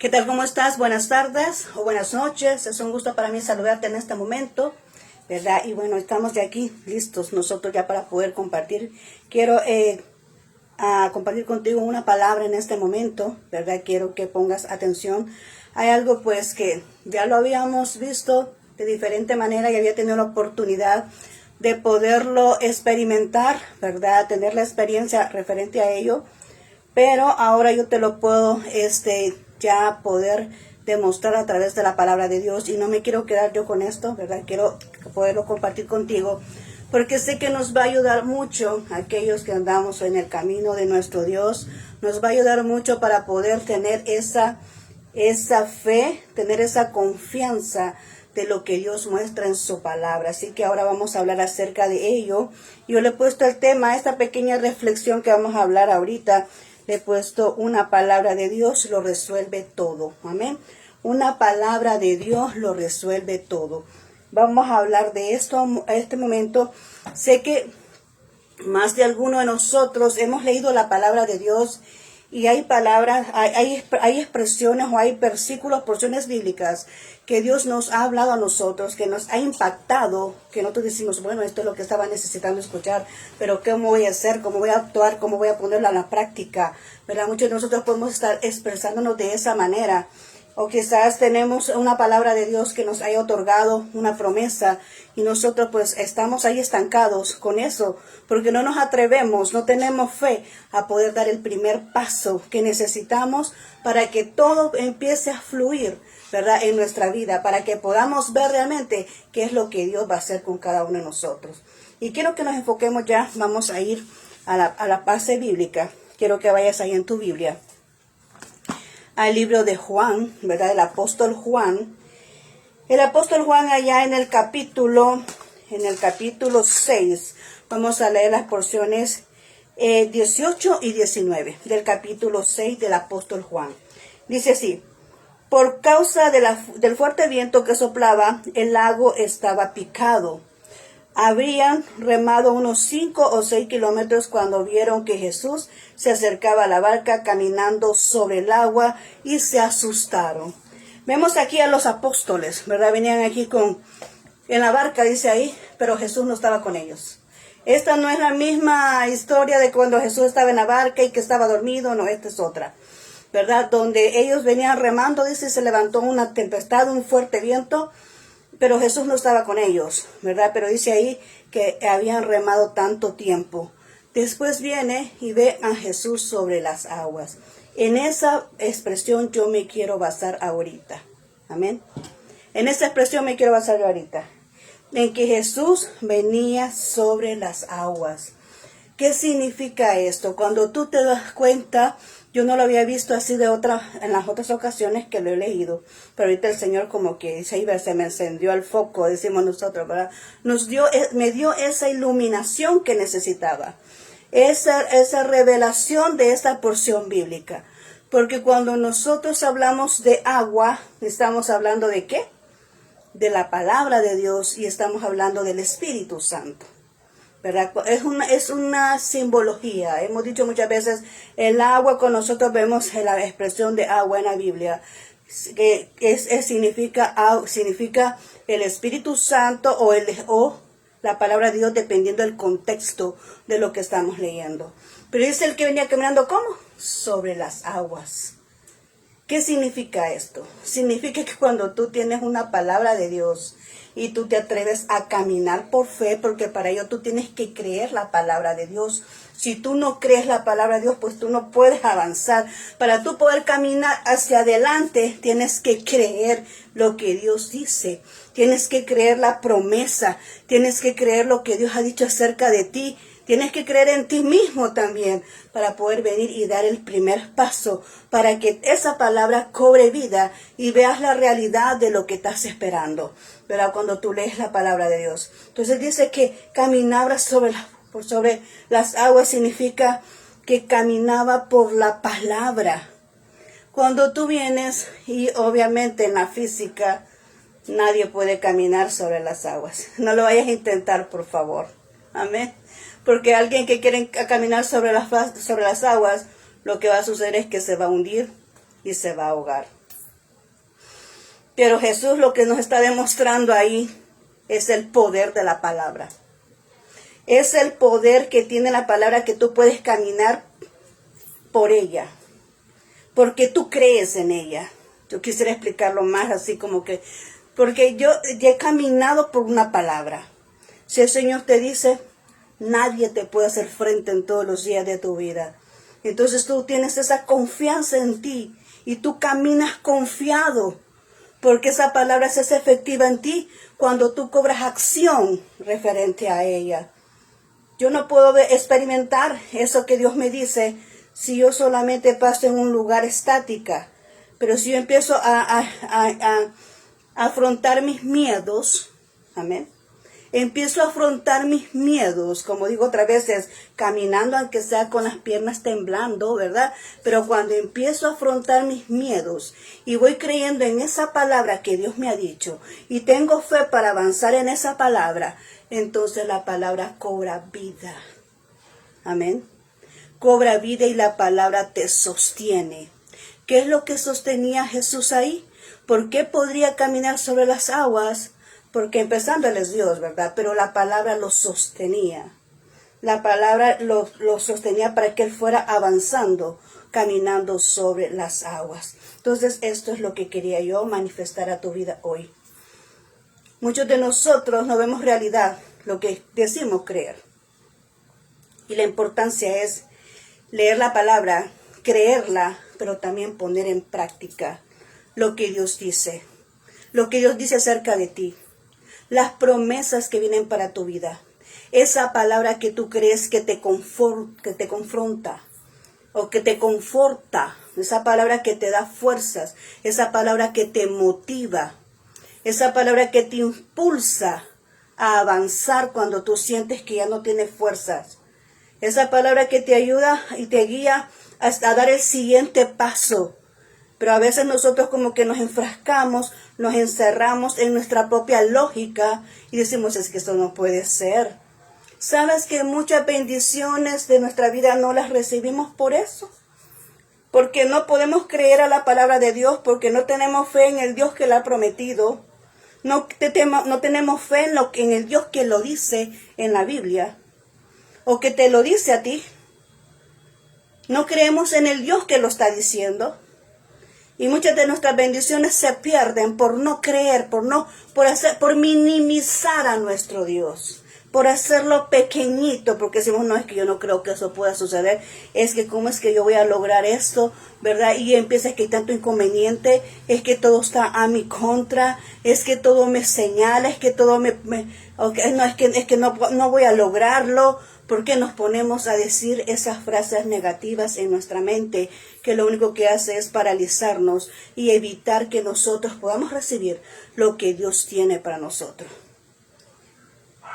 ¿Qué tal? ¿Cómo estás? Buenas tardes o buenas noches. Es un gusto para mí saludarte en este momento, ¿verdad? Y bueno, estamos ya aquí listos nosotros ya para poder compartir. Quiero compartir contigo una palabra en este momento, ¿verdad? Quiero que pongas atención. Hay algo pues que ya lo habíamos visto de diferente manera y había tenido la oportunidad de poderlo experimentar, ¿verdad? Tener la experiencia referente a ello. Pero ahora yo te lo puedo ya poder demostrar a través de la palabra de Dios, y no me quiero quedar yo con esto, ¿verdad? Quiero poderlo compartir contigo, porque sé que nos va a ayudar mucho a aquellos que andamos en el camino de nuestro Dios. Nos va a ayudar mucho para poder tener esa fe, tener esa confianza de lo que Dios muestra en su palabra. Así que ahora vamos a hablar acerca de ello. Yo le he puesto el tema, esta pequeña reflexión que vamos a hablar ahorita. Le he puesto: una palabra de Dios lo resuelve todo. Amén. Una palabra de Dios lo resuelve todo. Vamos a hablar de esto a este momento. Sé que más de alguno de nosotros hemos leído la palabra de Dios, y hay palabras, hay expresiones o hay versículos, porciones bíblicas que Dios nos ha hablado a nosotros, que nos ha impactado, que nosotros decimos, bueno, esto es lo que estaba necesitando escuchar, pero ¿cómo voy a hacer? ¿Cómo voy a actuar? ¿Cómo voy a ponerlo a la práctica? ¿Verdad? Muchos de nosotros podemos estar expresándonos de esa manera. O quizás tenemos una palabra de Dios que nos haya otorgado una promesa, y nosotros pues estamos ahí estancados con eso, porque no nos atrevemos, no tenemos fe a poder dar el primer paso que necesitamos para que todo empiece a fluir, ¿verdad? En nuestra vida, para que podamos ver realmente qué es lo que Dios va a hacer con cada uno de nosotros. Y quiero que nos enfoquemos ya, vamos a ir a la base bíblica. Quiero que vayas ahí en tu Biblia al libro de Juan, ¿verdad? El apóstol Juan. El apóstol Juan allá en el capítulo 6. Vamos a leer las porciones 18 y 19 del capítulo 6 del apóstol Juan. Dice así: por causa del fuerte viento que soplaba, el lago estaba picado. Habrían remado unos 5 o 6 kilómetros cuando vieron que Jesús se acercaba a la barca caminando sobre el agua, y se asustaron. Vemos aquí a los apóstoles, ¿verdad? Venían aquí en la barca, dice ahí, pero Jesús no estaba con ellos. Esta no es la misma historia de cuando Jesús estaba en la barca y que estaba dormido, no, esta es otra, ¿verdad? Donde ellos venían remando, dice, se levantó una tempestad, un fuerte viento, pero Jesús no estaba con ellos, ¿verdad? Pero dice ahí que habían remado tanto tiempo. Después viene y ve a Jesús sobre las aguas. En esa expresión yo me quiero basar ahorita. Amén. En esa expresión me quiero basar yo ahorita. En que Jesús venía sobre las aguas. ¿Qué significa esto? Cuando tú te das cuenta, yo no lo había visto así en las otras ocasiones que lo he leído, pero ahorita el Señor como que dice ahí, se me encendió el foco, decimos nosotros, ¿verdad? Me dio esa iluminación que necesitaba, esa revelación de esta porción bíblica, porque cuando nosotros hablamos de agua, estamos hablando ¿de qué? De la palabra de Dios, y estamos hablando del Espíritu Santo, ¿verdad? Es una simbología. Hemos dicho muchas veces, el agua, cuando nosotros vemos la expresión de agua en la Biblia, que significa el Espíritu Santo o la palabra de Dios, dependiendo del contexto de lo que estamos leyendo. Pero es el que venía caminando, ¿cómo? Sobre las aguas. ¿Qué significa esto? Significa que cuando tú tienes una palabra de Dios y tú te atreves a caminar por fe, porque para ello tú tienes que creer la palabra de Dios. Si tú no crees la palabra de Dios, pues tú no puedes avanzar. Para tú poder caminar hacia adelante, tienes que creer lo que Dios dice. Tienes que creer la promesa. Tienes que creer lo que Dios ha dicho acerca de ti. Tienes que creer en ti mismo también para poder venir y dar el primer paso, para que esa palabra cobre vida y veas la realidad de lo que estás esperando, ¿verdad? Cuando tú lees la palabra de Dios. Entonces dice que caminaba sobre las aguas, significa que caminaba por la palabra. Cuando tú vienes, y obviamente en la física nadie puede caminar sobre las aguas. No lo vayas a intentar, por favor. Amén. Porque alguien que quiere caminar sobre las aguas, lo que va a suceder es que se va a hundir y se va a ahogar. Pero Jesús lo que nos está demostrando ahí es el poder de la palabra. Es el poder que tiene la palabra, que tú puedes caminar por ella, porque tú crees en ella. Yo quisiera explicarlo más así como que, porque yo ya he caminado por una palabra. Si el Señor te dice, nadie te puede hacer frente en todos los días de tu vida. Entonces tú tienes esa confianza en ti y tú caminas confiado, porque esa palabra es efectiva en ti cuando tú cobras acción referente a ella. Yo no puedo experimentar eso que Dios me dice si yo solamente paso en un lugar estática. Pero si yo empiezo a afrontar mis miedos, amén, empiezo a afrontar mis miedos, como digo otras veces, caminando aunque sea con las piernas temblando, ¿verdad? Pero cuando empiezo a afrontar mis miedos y voy creyendo en esa palabra que Dios me ha dicho y tengo fe para avanzar en esa palabra, entonces la palabra cobra vida. Amén. Cobra vida y la palabra te sostiene. ¿Qué es lo que sostenía Jesús ahí? ¿Por qué podría caminar sobre las aguas? Porque empezando Él es Dios, ¿verdad? Pero la palabra lo sostenía. La palabra lo sostenía para que Él fuera avanzando, caminando sobre las aguas. Entonces esto es lo que quería yo manifestar a tu vida hoy. Muchos de nosotros no vemos realidad, lo que decimos creer. Y la importancia es leer la palabra, creerla, pero también poner en práctica lo que Dios dice. Lo que Dios dice acerca de ti. Las promesas que vienen para tu vida. Esa palabra que tú crees que te confronta o que te conforta. Esa palabra que te da fuerzas. Esa palabra que te motiva. Esa palabra que te impulsa a avanzar cuando tú sientes que ya no tienes fuerzas. Esa palabra que te ayuda y te guía hasta dar el siguiente paso. Pero a veces nosotros como que nos enfrascamos, nos encerramos en nuestra propia lógica y decimos, es que esto no puede ser. ¿Sabes que muchas bendiciones de nuestra vida no las recibimos por eso? Porque no podemos creer a la palabra de Dios, porque no tenemos fe en el Dios que la ha prometido. No tenemos fe en el Dios que lo dice en la Biblia, o que te lo dice a ti. No creemos en el Dios que lo está diciendo. Y muchas de nuestras bendiciones se pierden por no creer, por minimizar a nuestro Dios, por hacerlo pequeñito, porque decimos, no, es que yo no creo que eso pueda suceder, es que cómo es que yo voy a lograr esto, ¿verdad? Y empieza que hay tanto inconveniente, es que todo está a mi contra, es que todo me señala, es que todo no, es que no voy a lograrlo. ¿Por qué nos ponemos a decir esas frases negativas en nuestra mente, que lo único que hace es paralizarnos y evitar que nosotros podamos recibir lo que Dios tiene para nosotros?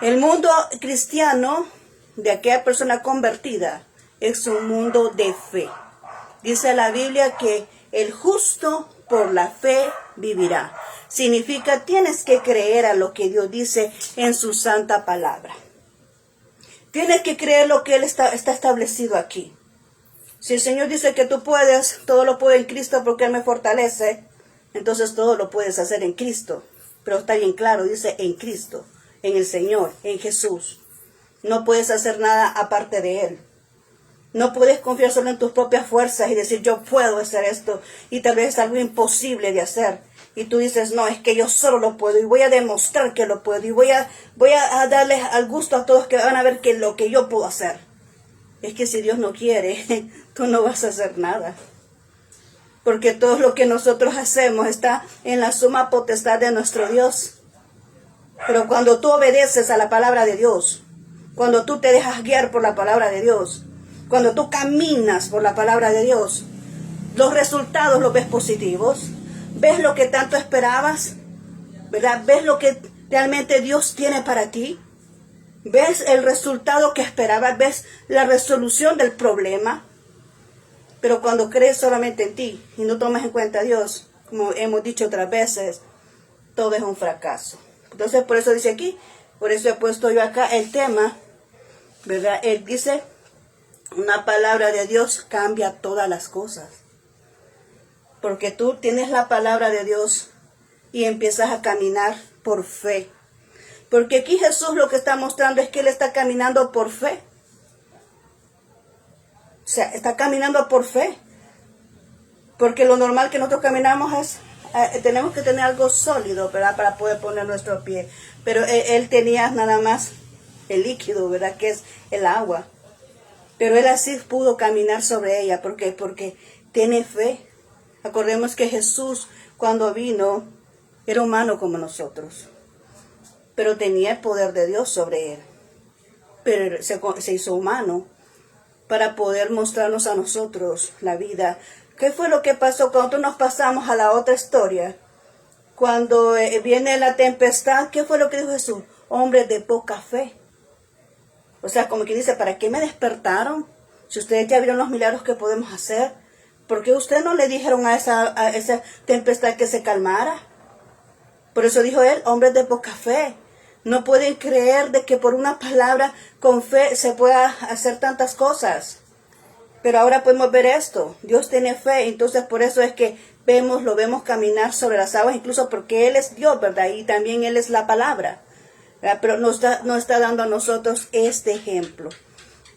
El mundo cristiano de aquella persona convertida es un mundo de fe. Dice la Biblia que el justo por la fe vivirá. Significa, tienes que creer a lo que Dios dice en su santa palabra. Tienes que creer lo que Él está establecido aquí. Si el Señor dice que tú puedes, todo lo puedo en Cristo porque Él me fortalece, entonces todo lo puedes hacer en Cristo. Pero está bien claro, dice en Cristo, en el Señor, en Jesús. No puedes hacer nada aparte de Él. No puedes confiar solo en tus propias fuerzas y decir, yo puedo hacer esto, y tal vez es algo imposible de hacer. Y tú dices, no, es que yo solo lo puedo y voy a demostrar que lo puedo y voy a darles al gusto a todos que van a ver que lo que yo puedo hacer. Es que si Dios no quiere, tú no vas a hacer nada. Porque todo lo que nosotros hacemos está en la suma potestad de nuestro Dios. Pero cuando tú obedeces a la palabra de Dios, cuando tú te dejas guiar por la palabra de Dios, cuando tú caminas por la palabra de Dios, los resultados los ves positivos. ¿Ves lo que tanto esperabas? ¿Verdad? ¿Ves lo que realmente Dios tiene para ti? ¿Ves el resultado que esperabas? ¿Ves la resolución del problema? Pero cuando crees solamente en ti y no tomas en cuenta a Dios, como hemos dicho otras veces, todo es un fracaso. Entonces, por eso dice aquí, por eso he puesto yo acá el tema, ¿verdad? Él dice, una palabra de Dios cambia todas las cosas. Porque tú tienes la palabra de Dios y empiezas a caminar por fe. Porque aquí Jesús lo que está mostrando es que Él está caminando por fe. O sea, está caminando por fe. Porque lo normal que nosotros caminamos es, tenemos que tener algo sólido, ¿verdad? Para poder poner nuestro pie. Pero él tenía nada más el líquido, ¿verdad? Que es el agua. Pero él así pudo caminar sobre ella. ¿Por qué? Porque tiene fe. Acordemos que Jesús, cuando vino, era humano como nosotros. Pero tenía el poder de Dios sobre él. Pero se hizo humano para poder mostrarnos a nosotros la vida. ¿Qué fue lo que pasó cuando nos pasamos a la otra historia? Cuando viene la tempestad, ¿qué fue lo que dijo Jesús? Hombres de poca fe. O sea, como que dice, ¿para qué me despertaron? Si ustedes ya vieron los milagros que podemos hacer, ¿por qué ustedes no le dijeron a esa tempestad que se calmara? Por eso dijo él, hombres de poca fe. No pueden creer de que por una palabra con fe se pueda hacer tantas cosas. Pero ahora podemos ver esto. Dios tiene fe, entonces por eso es que lo vemos caminar sobre las aguas, incluso porque Él es Dios, ¿verdad? Y también Él es la palabra, ¿verdad? Pero nos está dando a nosotros este ejemplo.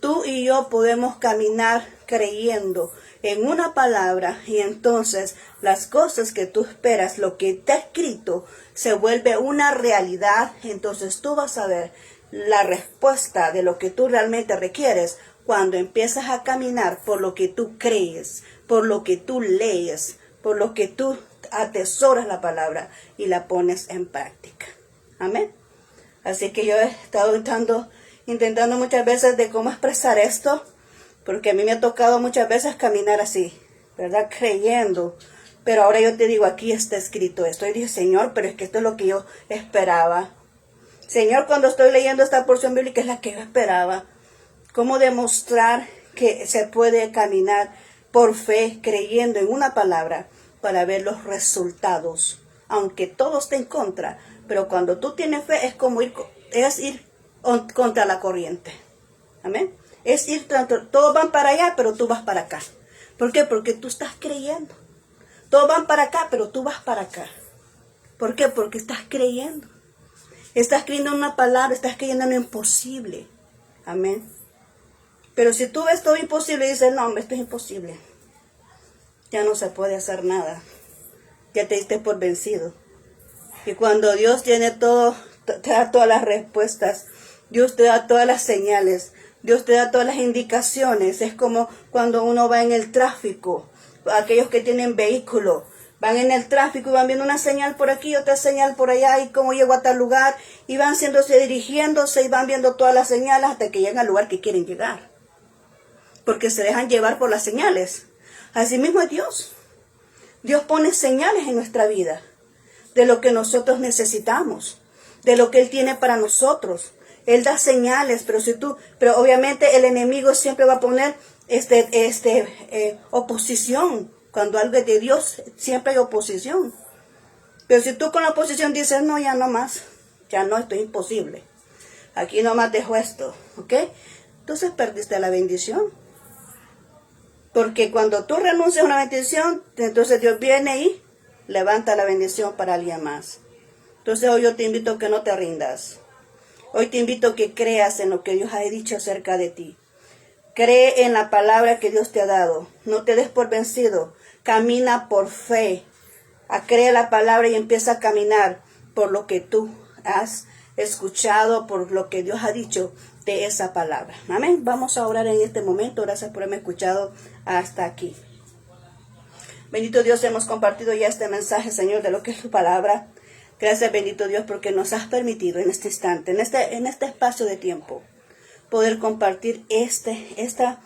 Tú y yo podemos caminar creyendo en una palabra y entonces las cosas que tú esperas, lo que está escrito, se vuelve una realidad. Entonces tú vas a ver la respuesta de lo que tú realmente requieres cuando empiezas a caminar por lo que tú crees, por lo que tú lees, por lo que tú atesoras la palabra y la pones en práctica. Amén. Así que yo he estado intentando muchas veces de cómo expresar esto, porque a mí me ha tocado muchas veces caminar así, ¿verdad? Creyendo. Pero ahora yo te digo, aquí está escrito esto. Y dije, Señor, pero es que esto es lo que yo esperaba. Señor, cuando estoy leyendo esta porción bíblica es la que yo esperaba. ¿Cómo demostrar que se puede caminar por fe, creyendo en una palabra para ver los resultados? Aunque todo esté en contra, pero cuando tú tienes fe es como ir contra la corriente. Amén. Es ir, todos van para allá, pero tú vas para acá. ¿Por qué? Porque tú estás creyendo. Todos van para acá, pero tú vas para acá. ¿Por qué? Porque estás creyendo. Estás creyendo en una palabra, estás creyendo en lo imposible. Amén. Pero si tú ves todo imposible y dices, no, esto es imposible, ya no se puede hacer nada. Ya te diste por vencido. Y cuando Dios tiene todo, te da todas las respuestas, Dios te da todas las señales, Dios te da todas las indicaciones. Es como cuando uno va en el tráfico, aquellos que tienen vehículo, van en el tráfico y van viendo una señal por aquí, otra señal por allá, y cómo llego a tal lugar, y van dirigiéndose y van viendo todas las señales hasta que llegan al lugar que quieren llegar. Porque se dejan llevar por las señales. Así mismo es Dios. Dios pone señales en nuestra vida de lo que nosotros necesitamos, de lo que Él tiene para nosotros. Él da señales, pero obviamente el enemigo siempre va a poner oposición. Cuando algo es de Dios, siempre hay oposición. Pero si tú con la oposición dices, no, ya no más, ya no, esto es imposible. Aquí nomás dejo esto, ¿ok? Entonces perdiste la bendición. Porque cuando tú renuncias a una bendición, entonces Dios viene y levanta la bendición para alguien más. Entonces hoy yo te invito a que no te rindas. Hoy te invito a que creas en lo que Dios ha dicho acerca de ti. Cree en la palabra que Dios te ha dado. No te des por vencido. Camina por fe. Cree la palabra y empieza a caminar por lo que tú has escuchado, por lo que Dios ha dicho de esa palabra. Amén. Vamos a orar en este momento. Gracias por haberme escuchado hasta aquí. Bendito Dios, hemos compartido ya este mensaje, Señor, de lo que es tu palabra. Gracias, bendito Dios, porque nos has permitido en este instante, en este espacio de tiempo, poder compartir esta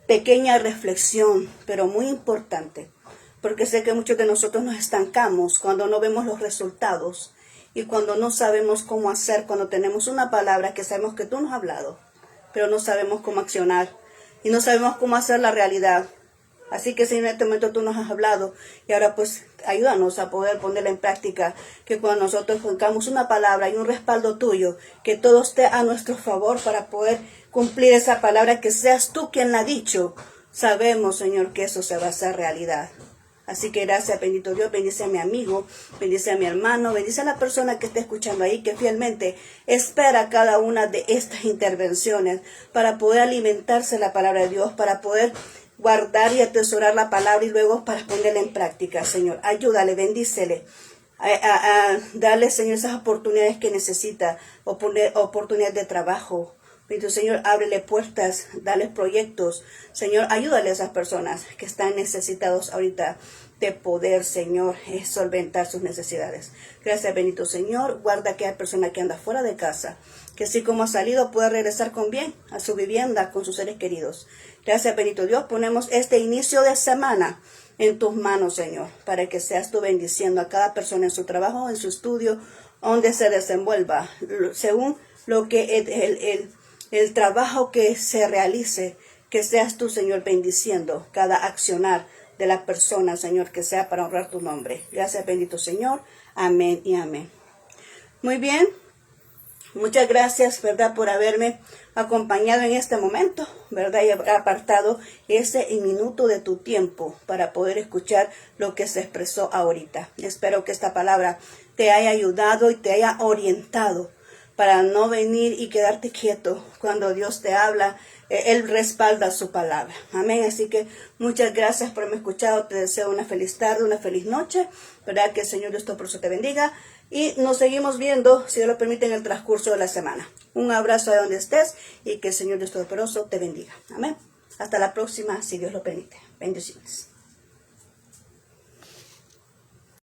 pequeña reflexión, pero muy importante, porque sé que muchos de nosotros nos estancamos cuando no vemos los resultados y cuando no sabemos cómo hacer, cuando tenemos una palabra que sabemos que tú nos has hablado, pero no sabemos cómo accionar y no sabemos cómo hacer la realidad. Así que si en este momento tú nos has hablado y ahora pues ayúdanos a poder ponerla en práctica, que cuando nosotros colocamos una palabra y un respaldo tuyo, que todo esté a nuestro favor para poder cumplir esa palabra, que seas tú quien la ha dicho. Sabemos, Señor, que eso se va a hacer realidad. Así que gracias, bendito Dios, bendice a mi amigo, bendice a mi hermano, bendice a la persona que está escuchando ahí, que fielmente espera cada una de estas intervenciones para poder alimentarse de la palabra de Dios, para poder guardar y atesorar la palabra y luego para ponerla en práctica, Señor. Ayúdale, bendícele. Darle, Señor, esas oportunidades que necesita, oportunidades de trabajo. Bendito Señor, ábrele puertas, dale proyectos. Señor, ayúdale a esas personas que están necesitados ahorita de poder, Señor, solventar sus necesidades. Gracias, bendito Señor. Guarda a aquella persona que anda fuera de casa, que así como ha salido pueda regresar con bien a su vivienda con sus seres queridos. Gracias, bendito Dios. Ponemos este inicio de semana en tus manos, Señor, para que seas tú bendiciendo a cada persona en su trabajo, en su estudio, donde se desenvuelva, según lo que el trabajo que se realice, que seas tú, Señor, bendiciendo cada accionar de la persona, Señor, que sea para honrar tu nombre. Gracias, bendito Señor. Amén y amén. Muy bien. Muchas gracias, ¿verdad?, por haberme acompañado en este momento, ¿verdad? Y haber apartado ese minuto de tu tiempo para poder escuchar lo que se expresó ahorita. Espero que esta palabra te haya ayudado y te haya orientado para no venir y quedarte quieto cuando Dios te habla. Él respalda su palabra. Amén. Así que muchas gracias por haberme escuchado. Te deseo una feliz tarde, una feliz noche. ¿Verdad? Que el Señor Dios Todopoderoso te bendiga. Y nos seguimos viendo, si Dios lo permite, en el transcurso de la semana. Un abrazo de donde estés y que el Señor Dios Todopoderoso te bendiga. Amén. Hasta la próxima, si Dios lo permite. Bendiciones.